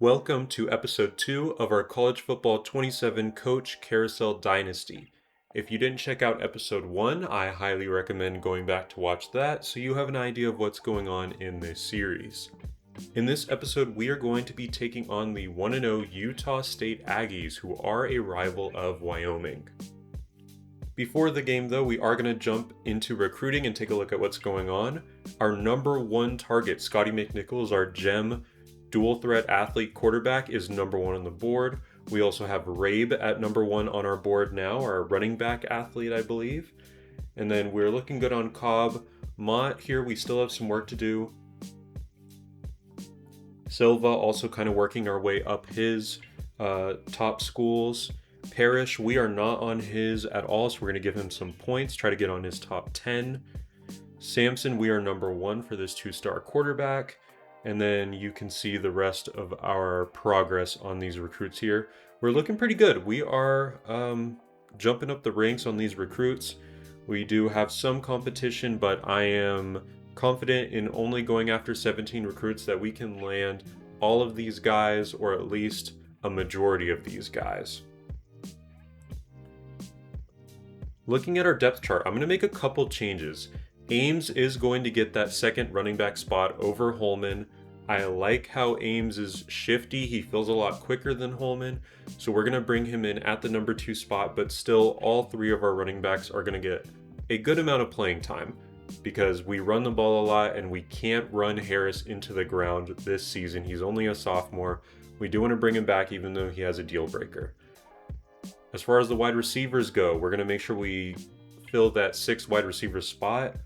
Welcome to episode 2 of our College Football 27 Coach Carousel Dynasty. If you didn't check out episode 1, I highly recommend going back to watch that so you have an idea of what's going on in this series. In this episode, we are going to be taking on the 1-0 Utah State Aggies, who are a rival of Wyoming. Before the game though, we are going to jump into recruiting and take a look at what's going on. Our number 1 target, Scotty McNichols, our gem dual threat athlete quarterback, is number 1 on the board. We also have Rabe at number 1 on our board now, our running back athlete, I believe. And then we're looking good on Cobb. Mott here, we still have some work to do. Silva also kind of working our way up his top schools. Parrish, we are not on his at all, so we're going to give him some points, try to get on his top 10. Sampson, we are number 1 for this 2-star quarterback. And then you can see the rest of our progress on these recruits here. We're looking pretty good. We are jumping up the ranks on these recruits. We do have some competition, but I am confident in only going after 17 recruits that we can land all of these guys, or at least a majority of these guys. Looking at our depth chart, I'm going to make a couple changes. Ames is going to get that second running back spot over Holman. I like how Ames is shifty. He feels a lot quicker than Holman. So we're going to bring him in at the number 2 spot, but still all 3 of our running backs are going to get a good amount of playing time because we run the ball a lot and we can't run Harris into the ground this season. He's only a sophomore. We do want to bring him back even though he has a deal breaker. As far as the wide receivers go, we're going to make sure we fill that 6th wide receiver spot.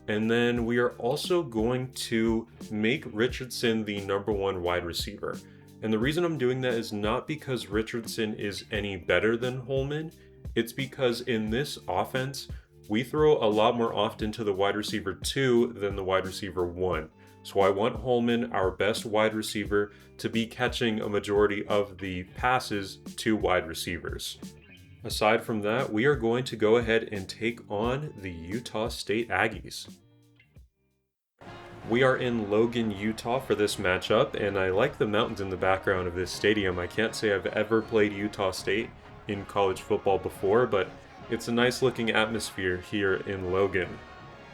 And then we are also going to make Richardson the number 1 wide receiver. And the reason I'm doing that is not because Richardson is any better than Holman. It's because in this offense, we throw a lot more often to the wide receiver 2 than the wide receiver 1. So I want Holman, our best wide receiver, to be catching a majority of the passes to wide receivers. Aside from that, we are going to go ahead and take on the Utah State Aggies. We are in Logan, Utah for this matchup, and I like the mountains in the background of this stadium. I can't say I've ever played Utah State in college football before, but it's a nice looking atmosphere here in Logan.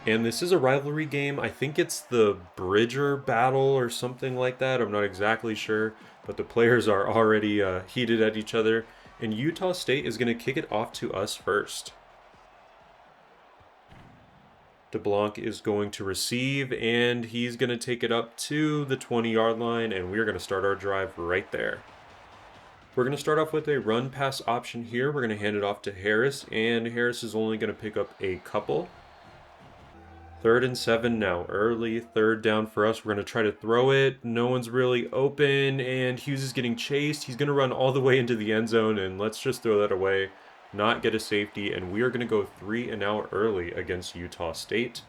And this is a rivalry game. I think it's the Bridger Battle or something like that. I'm not exactly sure, but the players are already heated at each other. And Utah State is going to kick it off to us first. DeBlanc is going to receive, and he's going to take it up to the 20-yard line, and we're going to start our drive right there. We're going to start off with a run-pass option here. We're going to hand it off to Harris, and Harris is only going to pick up a couple. 3rd and 7 now, early 3rd down for us. We're going to try to throw it. No one's really open, and Hughes is getting chased. He's going to run all the way into the end zone, and let's just throw that away, not get a safety, and we are going to go 3 and out early against Utah State.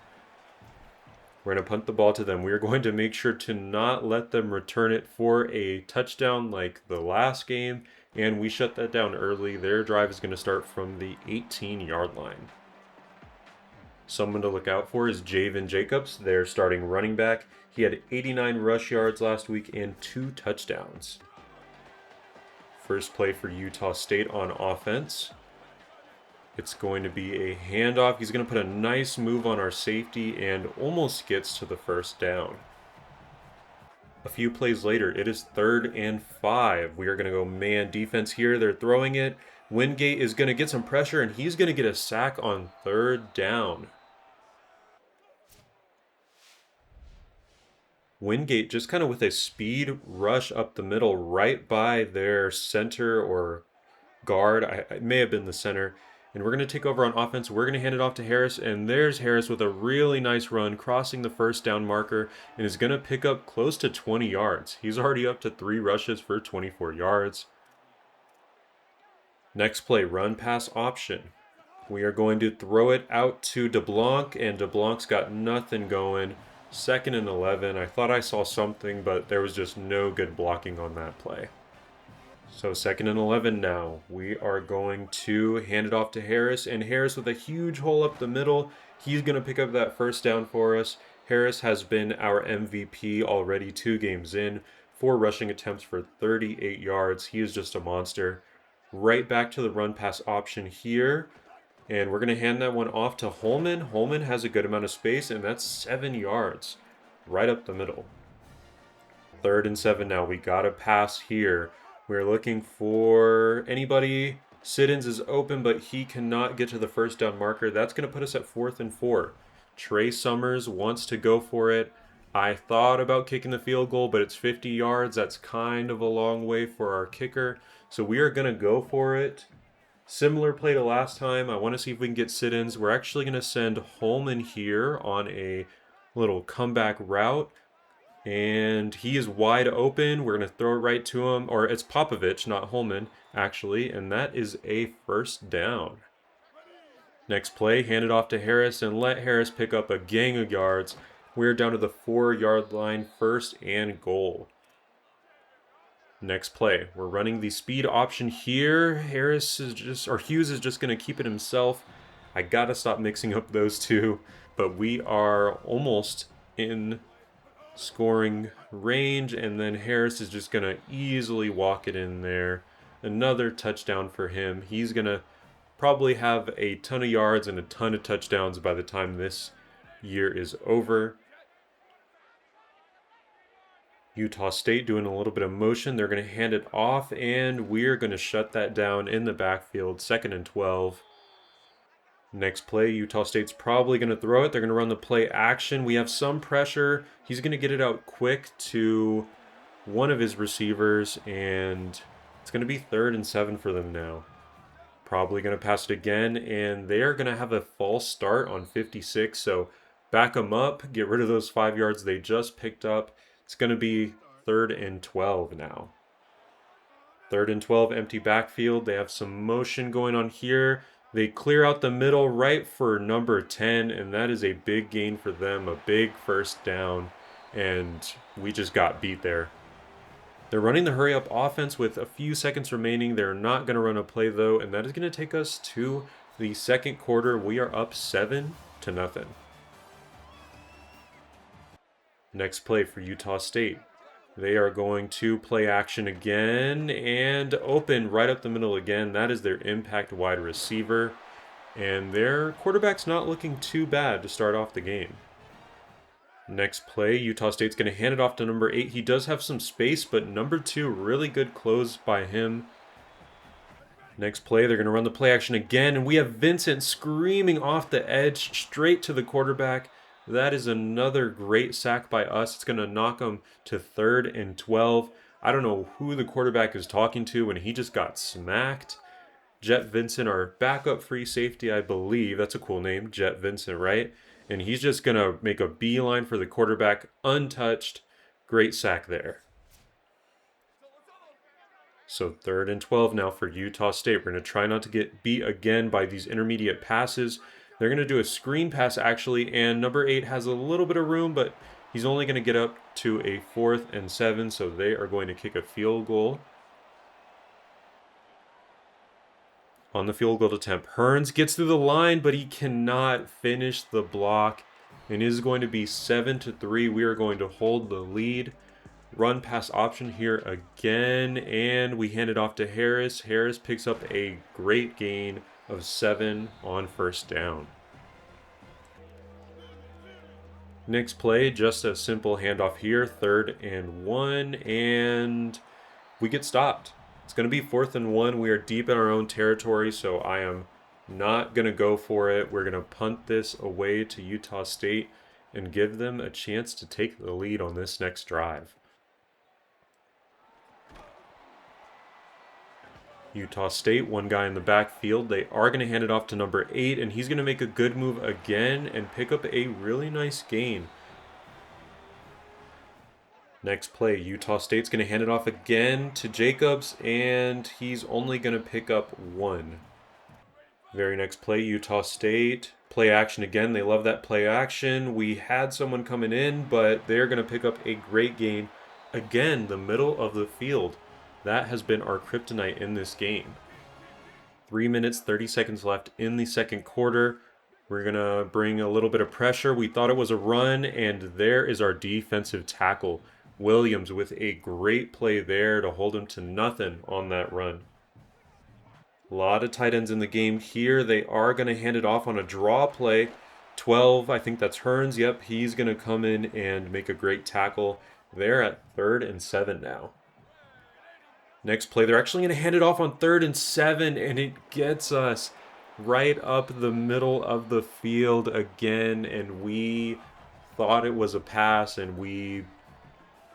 We're going to punt the ball to them. We are going to make sure to not let them return it for a touchdown like the last game, and we shut that down early. Their drive is going to start from the 18-yard line. Someone to look out for is Javen Jacobs, their starting running back. He had 89 rush yards last week and 2 touchdowns. First play for Utah State on offense. It's going to be a handoff. He's going to put a nice move on our safety and almost gets to the first down. A few plays later, it is 3rd and 5. We are going to go man defense here. They're throwing it. Wingate is going to get some pressure, and he's going to get a sack on 3rd down. Wingate just kind of with a speed rush up the middle right by their center or guard. It may have been the center. And we're going to take over on offense. We're going to hand it off to Harris, and there's Harris with a really nice run, crossing the first down marker, and is going to pick up close to 20 yards. He's already up to 3 rushes for 24 yards. Next play, run pass option. We are going to throw it out to DeBlanc, and DeBlanc's got nothing going. 2nd and 11. I thought I saw something, but there was just no good blocking on that play. So 2nd and 11 now. We are going to hand it off to Harris, and Harris with a huge hole up the middle. He's going to pick up that first down for us. Harris has been our MVP already 2 games in. 4 rushing attempts for 38 yards. He is just a monster. Right back to the run pass option here. And we're going to hand that one off to Holman. Holman has a good amount of space, and that's 7 yards. Right up the middle. 3rd and 7 now. We got to pass here. We're looking for anybody. Siddons is open, but he cannot get to the first down marker. That's going to put us at 4th and 4. Trey Summers wants to go for it. I thought about kicking the field goal, but it's 50 yards. That's kind of a long way for our kicker. So we are going to go for it. Similar play to last time. I want to see if we can get sit-ins. We're actually going to send Holman here on a little comeback route. And he is wide open. We're going to throw it right to him. Or it's Popovich, not Holman, actually. And that is a 1st down. Next play, hand it off to Harris and let Harris pick up a gang of yards. We're down to the 4-yard line, 1st and goal. Next play, we're running the speed option here. Hughes is just going to keep it himself. I got to stop mixing up those two, but we are almost in scoring range, and then Harris is just going to easily walk it in there. Another touchdown for him. He's going to probably have a ton of yards and a ton of touchdowns by the time this year is over. Utah State doing a little bit of motion. They're going to hand it off, and we're going to shut that down in the backfield. 2nd and 12. Next play, Utah State's probably going to throw it. They're going to run the play action. We have some pressure. He's going to get it out quick to one of his receivers, and it's going to be 3rd and 7 for them now. Probably going to pass it again, and they're going to have a false start on 56, so back them up, get rid of those 5 yards they just picked up. It's going to be 3rd and 12 now. 3rd and 12, empty backfield. They have some motion going on here. They clear out the middle right for number 10, and that is a big gain for them, a big 1st down, and we just got beat there. They're running the hurry-up offense with a few seconds remaining. They're not going to run a play, though, and that is going to take us to the 2nd quarter. We are up 7-0. Next play for Utah State. They are going to play action again and open right up the middle again. That is their impact wide receiver. And their quarterback's not looking too bad to start off the game. Next play, Utah State's going to hand it off to number 8. He does have some space, but number 2, really good close by him. Next play, they're going to run the play action again. And we have Vincent screaming off the edge straight to the quarterback. That is another great sack by us. It's going to knock him to 3rd and 12. I don't know who the quarterback is talking to when he just got smacked. Jet Vincent, our backup free safety, I believe. That's a cool name, Jet Vincent, right? And he's just going to make a beeline for the quarterback, untouched. Great sack there. So 3rd and 12 now for Utah State. We're going to try not to get beat again by these intermediate passes. They're going to do a screen pass, actually, and number 8 has a little bit of room, but he's only going to get up to a 4th and 7, so they are going to kick a field goal. On the field goal attempt, Hearns gets through the line, but he cannot finish the block, and it is going to be 7-3. We are going to hold the lead. Run pass option here again, and we hand it off to Harris. Harris picks up a great gain of 7 on 1st down. Next play, just a simple handoff here, 3rd and 1, and we get stopped. It's going to be 4th and 1. We are deep in our own territory, so I am not going to go for it. We're going to punt this away to Utah State and give them a chance to take the lead on this next drive. Utah State, one guy in the backfield. They are going to hand it off to number 8, and he's going to make a good move again and pick up a really nice gain. Next play, Utah State's going to hand it off again to Jacobs, and he's only going to pick up 1. Very next play, Utah State. Play action again. They love that play action. We had someone coming in, but they're going to pick up a great gain. Again, the middle of the field. That has been our kryptonite in this game. 3 minutes, 30 seconds left in the 2nd quarter. We're going to bring a little bit of pressure. We thought it was a run, and there is our defensive tackle. Williams with a great play there to hold him to nothing on that run. A lot of tight ends in the game here. They are going to hand it off on a draw play. 12, I think that's Hearns. Yep, he's going to come in and make a great tackle. They're at 3rd and 7 now. Next play, they're actually going to hand it off on 3rd and 7, and it gets us right up the middle of the field again, and we thought it was a pass, and we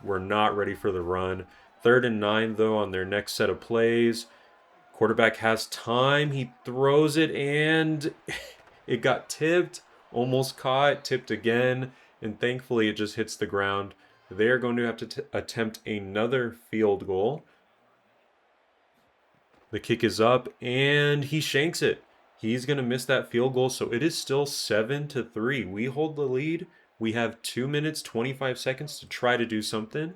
were not ready for the run. 3rd and 9, though, on their next set of plays. Quarterback has time. He throws it, and it got tipped, almost caught, tipped again, and thankfully it just hits the ground. They're going to have to attempt another field goal. The kick is up, and he shanks it. He's going to miss that field goal, so it is still 7-3. We hold the lead. We have 2 minutes, 25 seconds to try to do something.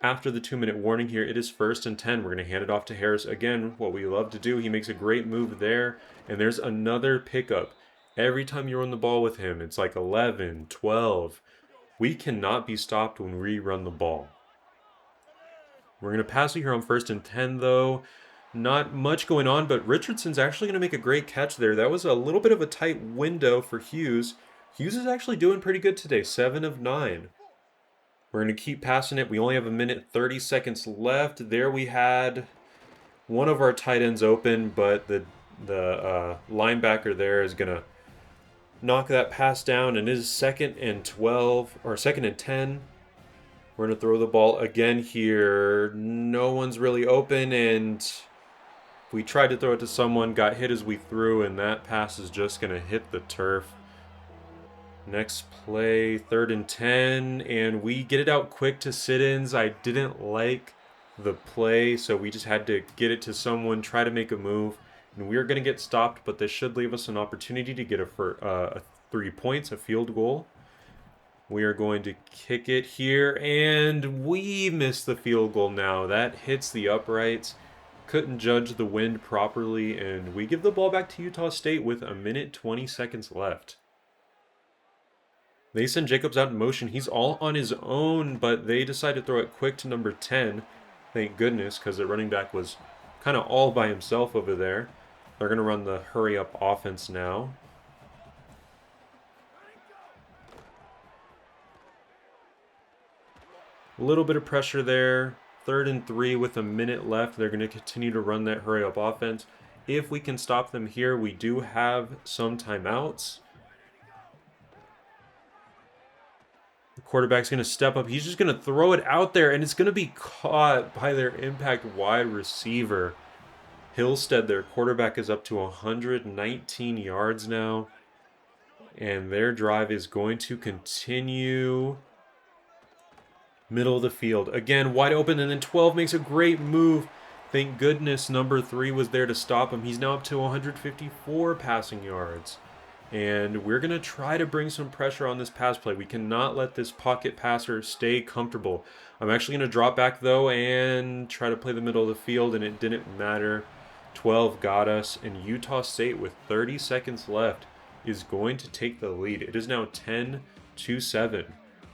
After the 2-minute warning here, it is 1st and 10. We're going to hand it off to Harris. Again, what we love to do. He makes a great move there, and there's another pickup. Every time you run the ball with him, it's like 11, 12. We cannot be stopped when we run the ball. We're going to pass it here on 1st and 10, though. Not much going on, but Richardson's actually going to make a great catch there. That was a little bit of a tight window for Hughes. Hughes is actually doing pretty good today, 7 of 9. We're going to keep passing it. We only have 1:30 seconds left. There we had one of our tight ends open, but the linebacker there is going to knock that pass down, and it is 2nd and 12, or 2nd and 10. We're going to throw the ball again here. No one's really open, and we tried to throw it to someone, got hit as we threw, and that pass is just going to hit the turf. Next play, 3rd and 10, and we get it out quick to sit-ins. I didn't like the play, so we just had to get it to someone, try to make a move, and we are going to get stopped, but this should leave us an opportunity to get a 3 points, a field goal. We are going to kick it here, and we miss the field goal now. That hits the uprights. Couldn't judge the wind properly, and we give the ball back to Utah State with 1:20 seconds left. They send Jacobs out in motion. He's all on his own, but they decide to throw it quick to number 10. Thank goodness, because the running back was kind of all by himself over there. They're going to run the hurry-up offense now. A little bit of pressure there. 3rd and 3 with a minute left. They're going to continue to run that hurry-up offense. If we can stop them here, we do have some timeouts. The quarterback's going to step up. He's just going to throw it out there, and it's going to be caught by their impact wide receiver. Hillstead, their quarterback, is up to 119 yards now. And their drive is going to continue. Middle of the field. Again, wide open, and then 12 makes a great move. Thank goodness number 3 was there to stop him. He's now up to 154 passing yards. And we're going to try to bring some pressure on this pass play. We cannot let this pocket passer stay comfortable. I'm actually going to drop back, though, and try to play the middle of the field, and it didn't matter. 12 got us, and Utah State, with 30 seconds left, is going to take the lead. It is now 10-7.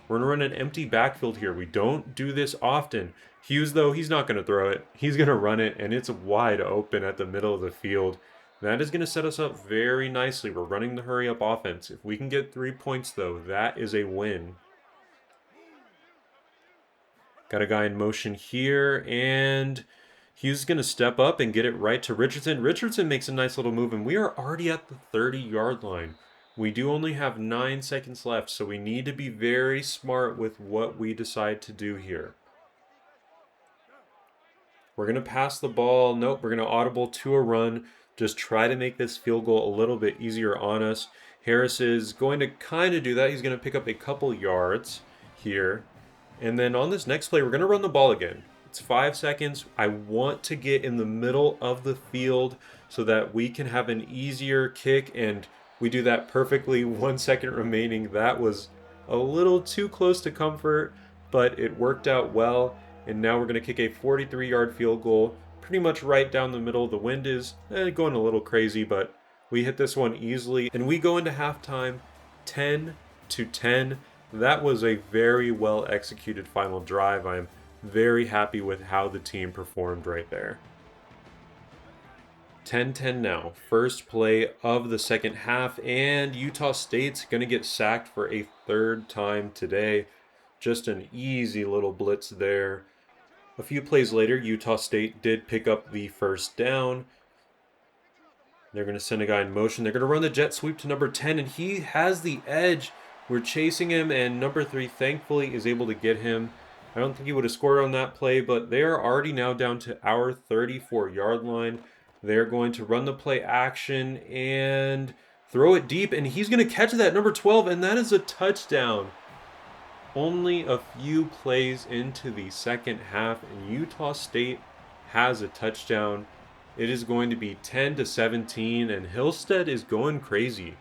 We're going to run an empty backfield here. We don't do this often. Hughes, though, he's not going to throw it. He's going to run it, and it's wide open at the middle of the field. That is going to set us up very nicely. We're running the hurry-up offense. If we can get 3 points, though, that is a win. Got a guy in motion here, and Hughes is going to step up and get it right to Richardson. Richardson makes a nice little move, and we are already at the 30-yard line. We do only have 9 seconds left, so we need to be very smart with what we decide to do here. We're going to pass the ball. Nope, we're going to audible to a run. Just try to make this field goal a little bit easier on us. Harris is going to kind of do that. He's going to pick up a couple yards here. And then on this next play, we're going to run the ball again. It's 5 seconds. I want to get in the middle of the field so that we can have an easier kick, and we do that perfectly. 1 second remaining. That was a little too close to comfort, but it worked out well. And now we're going to kick a 43-yard field goal, pretty much right down the middle. The wind is going a little crazy, but we hit this one easily. And we go into halftime 10-10. That was a very well executed final drive. I'm very happy with how the team performed right there. 10-10 now. First play of the second half, and Utah State's going to get sacked for a third time today. Just an easy little blitz there. A few plays later, Utah State did pick up the first down. They're going to send a guy in motion. They're going to run the jet sweep to number 10, and he has the edge. We're chasing him, and number 3, thankfully, is able to get him. I don't think he would have scored on that play, but they are already now down to our 34-yard line. They're going to run the play action and throw it deep, and he's going to catch that, number 12, and that is a touchdown. Only a few plays into the second half, and Utah State has a touchdown. It is going to be 10-17, and Hillstead is going crazy.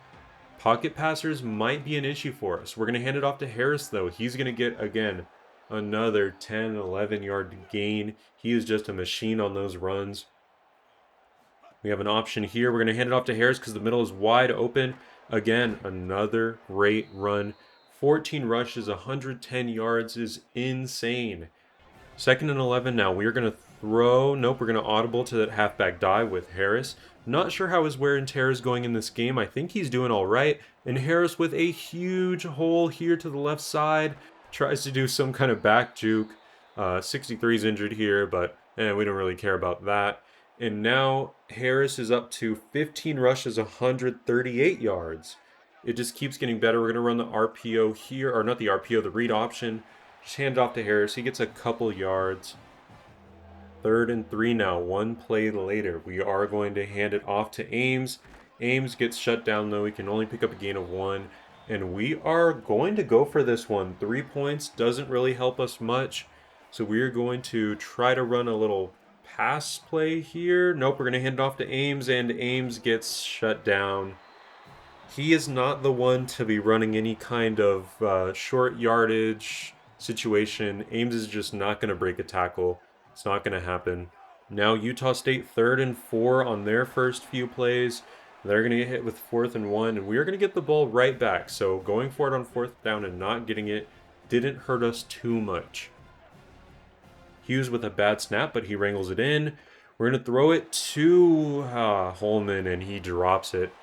Pocket passers might be an issue for us. We're going to hand it off to Harris, though. He's going to get, again, another 10, 11-yard gain. He is just a machine on those runs. We have an option here. We're going to hand it off to Harris because the middle is wide open. Again, another great run. 14 rushes, 110 yards is insane. 2nd and 11 now. We are going to throw. Nope, we're going to audible to that halfback dive with Harris. Not sure how his wear and tear is going in this game. I think he's doing all right. And Harris with a huge hole here to the left side. Tries to do some kind of back juke. 63 is injured here, but we don't really care about that. And now Harris is up to 15 rushes, 138 yards. It just keeps getting better. We're going to run the RPO here, or not the RPO, the read option. Just hand it off to Harris. He gets a couple yards. 3rd and 3 now, one play later. We are going to hand it off to Ames. Ames gets shut down, though. He can only pick up a gain of 1. And we are going to go for this one. 3 points doesn't really help us much. So we are going to try to run a little pass play here. Nope, we're going to hand it off to Ames, and Ames gets shut down. He is not the one to be running any kind of short yardage situation. Ames is just not going to break a tackle. It's not going to happen. Now Utah State 3rd and 4 on their first few plays. They're going to get hit with 4th and 1, and we are going to get the ball right back. So going for it on 4th down and not getting it didn't hurt us too much. Hughes with a bad snap, but he wrangles it in. We're going to throw it to Holman, and he drops it.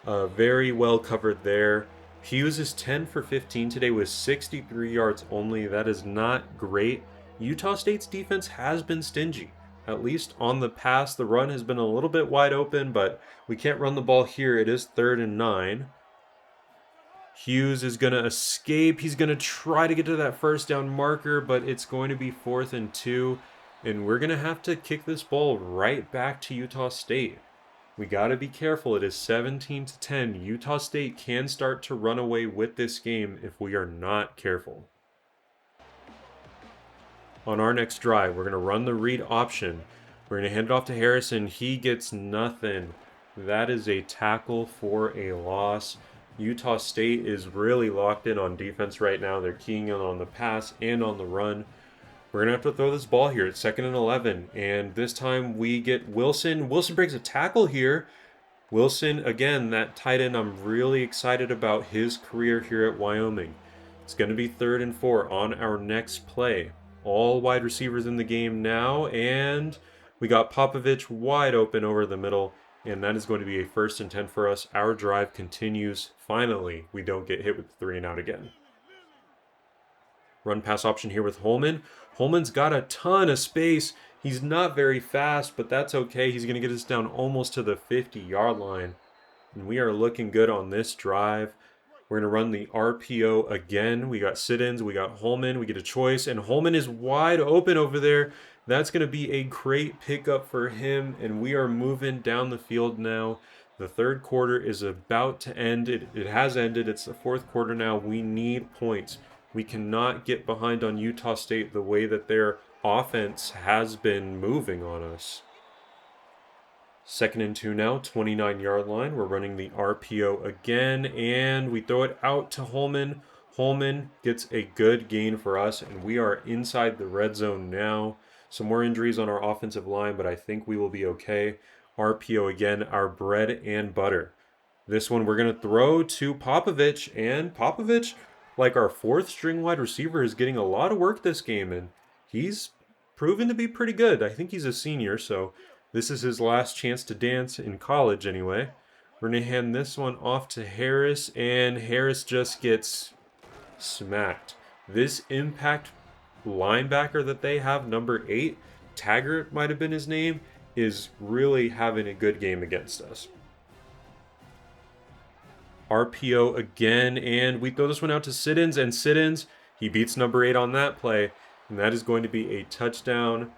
Very well covered there. Hughes is 10 for 15 today with 63 yards only. That is not great. Utah State's defense has been stingy. At least on the pass, the run has been a little bit wide open, but we can't run the ball here. It is 3rd and 9. Hughes is going to escape. He's going to try to get to that first down marker, but it's going to be 4th and 2. And we're going to have to kick this ball right back to Utah State. We got to be careful. It is 17-10. Utah State can start to run away with this game if we are not careful. On our next drive, we're going to run the read option. We're going to hand it off to Harrison. He gets nothing. That is a tackle for a loss. Utah State is really locked in on defense right now. They're keying in on the pass and on the run. We're going to have to throw this ball here. It's 2nd and 11. And this time we get Wilson. Wilson breaks a tackle here. Wilson, again, that tight end, I'm really excited about his career here at Wyoming. It's going to be 3rd and 4 on our next play. All wide receivers in the game now. And we got Popovich wide open over the middle. And that is going to be a 1st and 10 for us. Our drive continues. Finally, we don't get hit with the 3 and out again. Run pass option here with Holman. Holman's got a ton of space. He's not very fast, but that's okay. He's going to get us down almost to the 50-yard line. And we are looking good on this drive. We're going to run the RPO again. We got sit-ins. We got Holman. We get a choice. And Holman is wide open over there. That's going to be a great pickup for him. And we are moving down the field now. The 3rd quarter is about to end. It has ended. It's the 4th quarter now. We need points. We cannot get behind on Utah State the way that their offense has been moving on us. 2nd and 2 now, 29-yard line. We're running the RPO again, and we throw it out to Holman. Holman gets a good gain for us, and we are inside the red zone now. Some more injuries on our offensive line, but I think we will be okay. RPO again, our bread and butter. This one we're going to throw to Popovich, and Popovich like our fourth string wide receiver is getting a lot of work this game, and he's proven to be pretty good. I think he's a senior, so this is his last chance to dance in college anyway. We're going to hand this one off to Harris, and Harris just gets smacked. This impact linebacker that they have, number 8, Taggart might have been his name, is really having a good game against us. RPO again, and we throw this one out to Siddons, and Siddons, he beats number 8 on that play, and that is going to be a touchdown,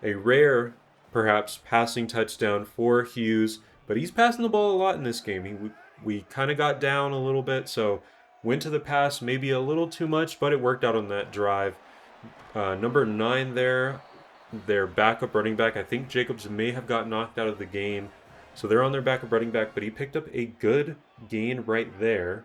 a rare, perhaps, passing touchdown for Hughes, but he's passing the ball a lot in this game. We kind of got down a little bit, so went to the pass maybe a little too much, but it worked out on that drive. Number 9 there, their backup running back, I think Jacobs may have got knocked out of the game. So they're on their backup running back, but he picked up a good gain right there.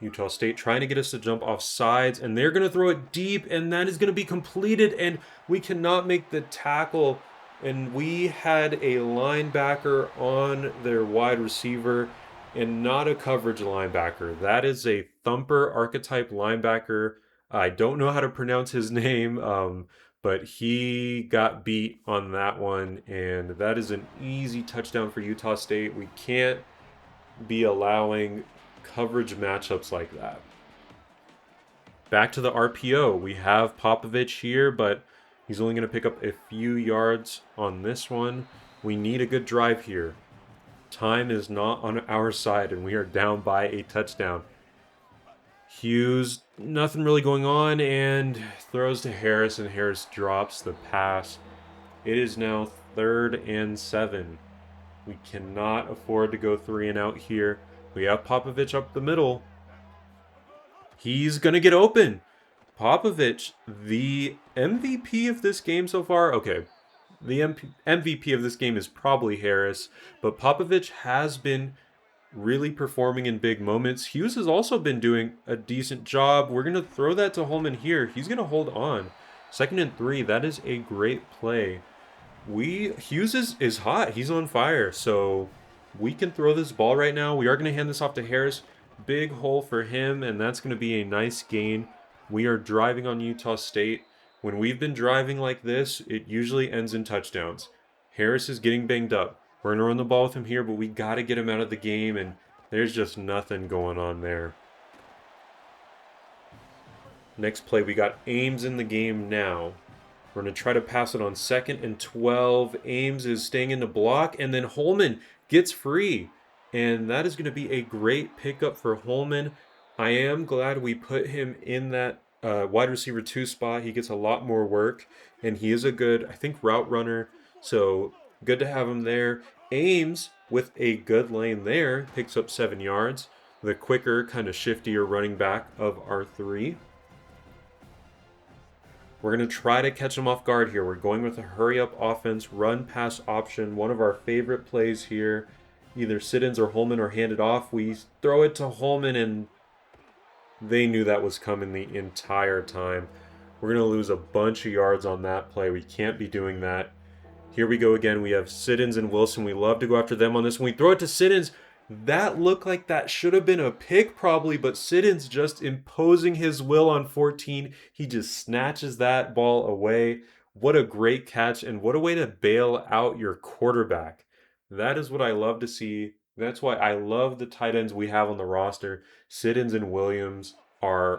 Utah State trying to get us to jump off sides, and they're going to throw it deep, and that is going to be completed, and we cannot make the tackle. And we had a linebacker on their wide receiver and not a coverage linebacker. That is a thumper archetype linebacker. I don't know how to pronounce his name, but he got beat on that one, and that is an easy touchdown for Utah State. We can't be allowing coverage matchups like that. Back to the RPO. We have Popovich here, but he's only going to pick up a few yards on this one. We need a good drive here. Time is not on our side, and we are down by a touchdown. Hughes, nothing really going on, and throws to Harris, and Harris drops the pass. It is now 3rd and 7. We cannot afford to go 3 and out here. We have Popovich up the middle. He's going to get open. Popovich, the MVP of this game so far. Okay, the MVP of this game is probably Harris, but Popovich has been really performing in big moments. Hughes has also been doing a decent job. We're going to throw that to Holman here. He's going to hold on. 2nd and 3. That is a great play. Hughes is hot. He's on fire. So we can throw this ball right now. We are going to hand this off to Harris. Big hole for him, and that's going to be a nice gain. We are driving on Utah State. When we've been driving like this, it usually ends in touchdowns. Harris is getting banged up. We're going to run the ball with him here, but we got to get him out of the game, and there's just nothing going on there. Next play, we got Ames in the game now. We're going to try to pass it on 2nd and 12. Ames is staying in the block, and then Holman gets free. And that is going to be a great pickup for Holman. I am glad we put him in that wide receiver 2 spot. He gets a lot more work, and he is a good, I think, route runner. So good to have him there. Ames, with a good lane there, picks up 7 yards. The quicker, kind of shiftier running back of our 3. We're going to try to catch him off guard here. We're going with a hurry-up offense, run-pass option, one of our favorite plays here. Either Siddons or Holman are handed off. We throw it to Holman, and they knew that was coming the entire time. We're going to lose a bunch of yards on that play. We can't be doing that. Here we go again. We have Siddons and Wilson. We love to go after them on this. When we throw it to Siddons, that looked like that should have been a pick probably, but Siddons just imposing his will on 14. He just snatches that ball away. What a great catch, and what a way to bail out your quarterback. That is what I love to see. That's why I love the tight ends we have on the roster. Siddons and Wilson, are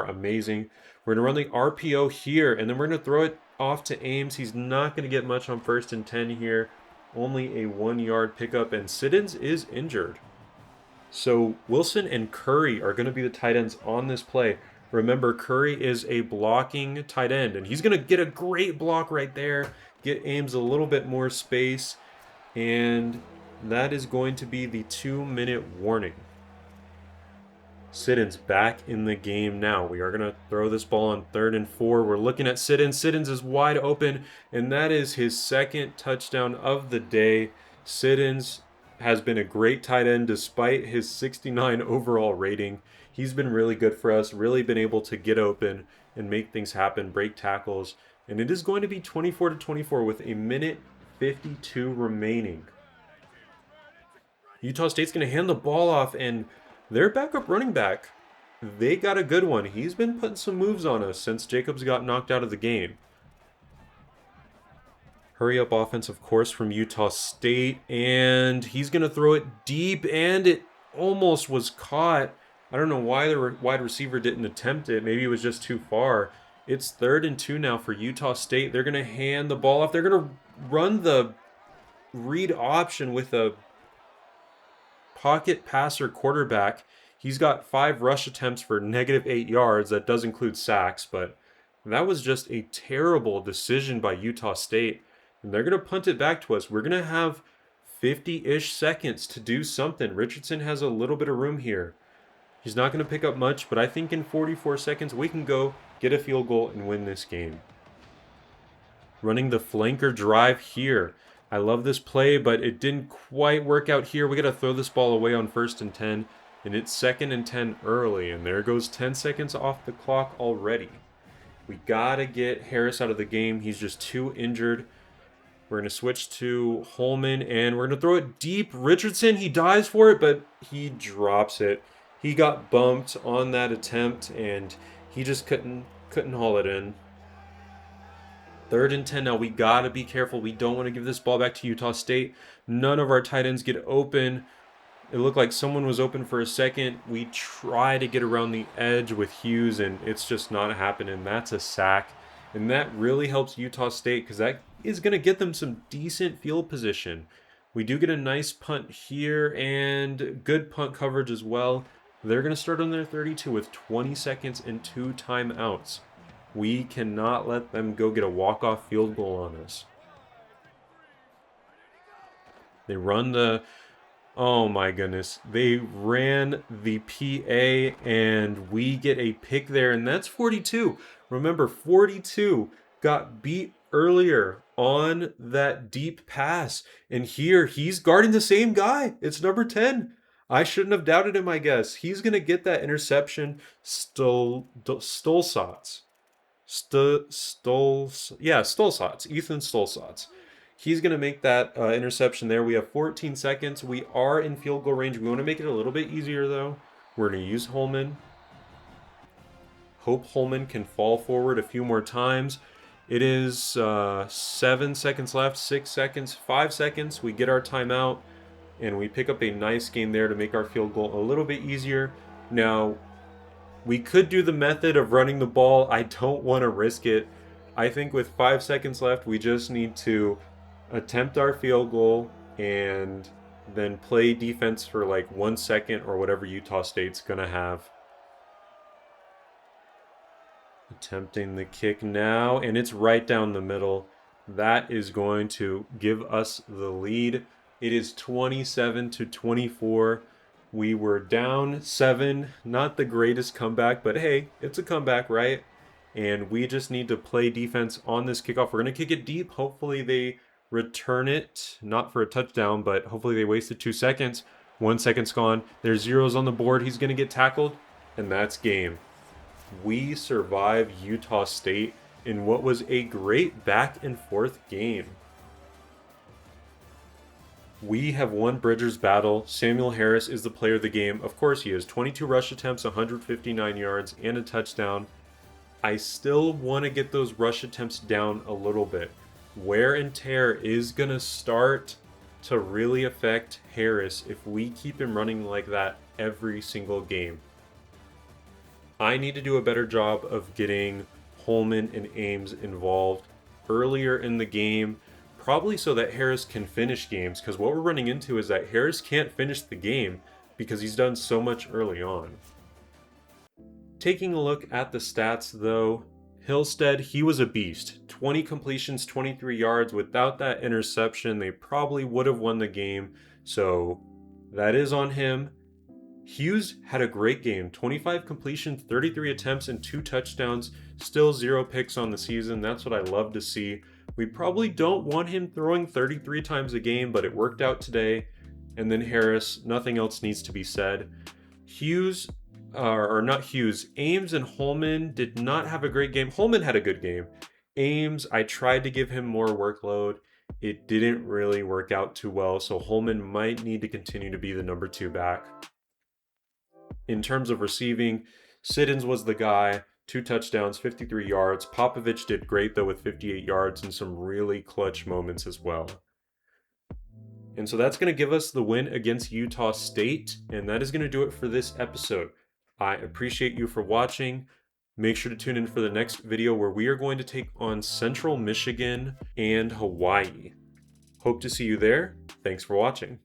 amazing. We're going to run the RPO here, and then we're going to throw it off to Ames. He's not going to get much on 1st and 10 here. Only a 1-yard pickup, and Siddons is injured. So Wilson and Curry are going to be the tight ends on this play. Remember, Curry is a blocking tight end, and he's going to get a great block right there, get Ames a little bit more space, and that is going to be the 2-minute warning. Siddons back in the game now. We are going to throw this ball on 3rd and 4. We're looking at Siddons. Siddons is wide open, and that is his 2nd touchdown of the day. Siddons has been a great tight end despite his 69 overall rating. He's been really good for us, really been able to get open and make things happen, break tackles. And it is going to be 24-24 with a minute 52 remaining. Utah State's going to hand the ball off, and their backup running back, they got a good one. He's been putting some moves on us since Jacobs got knocked out of the game. Hurry up offense, of course, from Utah State, and he's going to throw it deep, and it almost was caught. I don't know why the wide receiver didn't attempt it. Maybe it was just too far. It's 3rd and 2 now for Utah State. They're going to hand the ball off. They're going to run the read option with a pocket passer quarterback. He's got 5 rush attempts for -8 yards. That does include sacks, but that was just a terrible decision by Utah State. And they're going to punt it back to us. We're going to have 50-ish seconds to do something. Richardson has a little bit of room here. He's not going to pick up much, but I think in 44 seconds we can go get a field goal and win this game. Running the flanker drive here. I love this play, but it didn't quite work out here. We got to throw this ball away on 1st and 10, and it's 2nd and 10 early, and there goes 10 seconds off the clock already. We got to get Harris out of the game. He's just too injured. We're going to switch to Holman, and we're going to throw it deep. Richardson, he dives for it, but he drops it. He got bumped on that attempt, and he just couldn't haul it in. 3rd and 10 now. We got to be careful. We don't want to give this ball back to Utah State. None of our tight ends get open. It looked like someone was open for a second. We try to get around the edge with Hughes, and it's just not happening. That's a sack. And that really helps Utah State because that is going to get them some decent field position. We do get a nice punt here and good punt coverage as well. They're going to start on their 32 with 20 seconds and 2 timeouts. We cannot let them go get a walk-off field goal on us. They run the... Oh my goodness. They ran the PA and we get a pick there, and that's 42. Remember, 42 got beat earlier on that deep pass. And here, he's guarding the same guy. It's number 10. I shouldn't have doubted him, I guess. He's going to get that interception. Stolzats. Ethan Stolzats. He's going to make that interception there. We have 14 seconds. We are in field goal range. We want to make it a little bit easier, though. We're going to use Holman. Hope Holman can fall forward a few more times. It is 7 seconds left, 6 seconds, 5 seconds. We get our timeout, and we pick up a nice gain there to make our field goal a little bit easier. Now, we could do the method of running the ball. I don't want to risk it. I think with 5 seconds left, we just need to attempt our field goal and then play defense for like 1 second or whatever Utah State's going to have. Attempting the kick now, and it's right down the middle. That is going to give us the lead. It is 27-24. We were down 7. Not the greatest comeback, but hey, it's a comeback, right? And we just need to play defense on this kickoff. We're going to kick it deep. Hopefully they return it, not for a touchdown, but hopefully they wasted 2 seconds. 1 second's gone. There's zeros on the board. He's going to get tackled, and that's game. We survive Utah State in what was a great back and forth game. We have won Bridger's battle. Samuel Harris is the player of the game. Of course he is. 22 rush attempts, 159 yards, and a touchdown. I still want to get those rush attempts down a little bit. Wear and tear is going to start to really affect Harris if we keep him running like that every single game. I need to do a better job of getting Holman and Ames involved earlier in the game, probably so that Harris can finish games, because what we're running into is that Harris can't finish the game because he's done so much early on. Taking a look at the stats though, Hillstead, he was a beast. 20 completions, 23 yards. Without that interception, they probably would have won the game, so that is on him. Hughes had a great game. 25 completions, 33 attempts, and 2 touchdowns. Still 0 picks on the season. That's what I love to see. We probably don't want him throwing 33 times a game, but it worked out today. And then Harris, nothing else needs to be said. Ames and Holman did not have a great game. Holman had a good game. Ames, I tried to give him more workload. it didn't really work out too well, so Holman might need to continue to be the number 2 back. In terms of receiving, Siddons was the guy, 2 touchdowns, 53 yards. Popovich did great though with 58 yards and some really clutch moments as well. And so that's going to give us the win against Utah State, and that is going to do it for this episode. I appreciate you for watching. Make sure to tune in for the next video where we are going to take on Central Michigan and Hawaii. Hope to see you there. Thanks for watching.